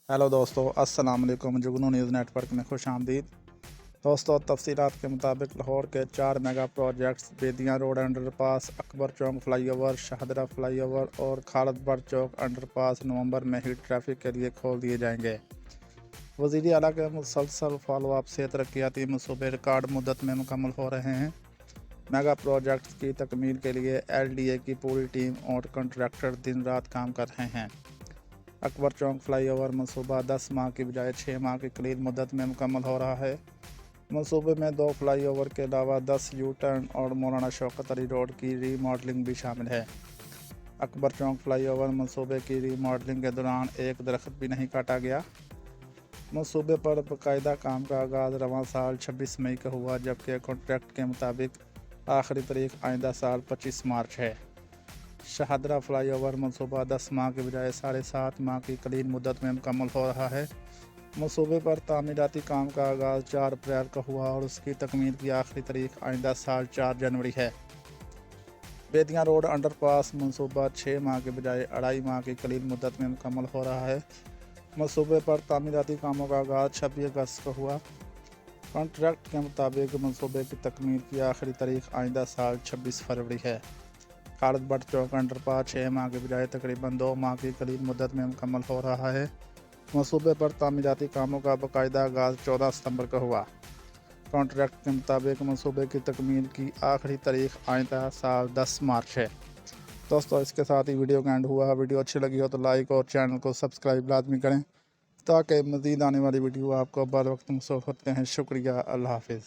Hello दोस्तों, अस्सलाम वालेकुम। जुगनू न्यूज़ नेटवर्क में खुश आमदीद। दोस्तों, तफसीलात के मुताबिक लाहौर के 4 mega projects Bedian road underpass, Akbar Chowk flyover, Shahdara flyover और खालिद बट चौक अंडरपास नवंबर में ही ट्रैफिक के लिए खोल दिए जाएंगे। वज़ीर आला के मुसलसल फॉलोअप से तरक्याती मनसूबे रिकॉर्ड मुद्दत में मुकम्मल हो रहे हैं। मेगा प्रोजेक्ट्स की तकमील के लिए LDA की पूरी टीम और कॉन्ट्रैक्टर दिन रात काम कर रहे हैं। अकबर चौक फ्लाईओवर मनसूबा 10 माह की बजाय 6 माह की करीब मुद्दत में मुकम्मल हो रहा है। मनसूबे में 2 फ्लाईओवर के अलावा 10 यू टर्न और मौलाना शौकत अली रोड की रीमॉडलिंग भी शामिल है। अकबर चौक फ्लाईओवर मनसूबे की रीमॉडलिंग के दौरान एक दरख्त भी नहीं काटा गया। मनसूबे पर बाकायदा काम का आगाज़ रवां साल 26 मई का हुआ, जबकि कॉन्ट्रैक्ट के मुताबिक आखिरी तारीख आइंदा साल 25 मार्च है। शाहदरा फ्लाईओवर मनसूबा 10 माह के बजाय 7.5 माह की कलील मुद्दत में मुकम्मल हो रहा है। मनसूबे पर तामीराती काम का आगाज़ 4 अप्रैल का हुआ और उसकी तकमील की आखिरी तारीख आइंदा साल 4 जनवरी है। बेदियाँ रोड अंडरपास मनसूबा 6 माह के बजाय 2.5 माह की कलील मुद्दत में मुकम्मल हो रहा है। मनसूबे पर तामीराती कामों का आगाज़ 26 अगस्त को हुआ। कॉन्ट्रैक्ट के मुताबिक मनसूबे की तकमील की आखिरी तारीख आइंदा साल 26 फरवरी है। खालिद बट चौक अंडरपास 6 माह के बजाय तकरीबन 2 माह की करीब मुद्दत में मुकम्मल हो रहा है। मनसूबे पर तामीराती कामों का बाकायदा आगाज़ 14 सितंबर को हुआ। कॉन्ट्रैक्ट के मुताबिक मनसूबे की तकमील की आखिरी तारीख आइंदा साल 10 मार्च है। दोस्तों, इसके साथ ही वीडियो का एंड हुआ। वीडियो अच्छी लगी हो तो लाइक और चैनल को सब्सक्राइब लाजमी करें ताकि मज़ीद आने वाली वीडियो आपको बर वक्त मौसूल होते हैं। शुक्रिया। अल्लाह हाफिज़।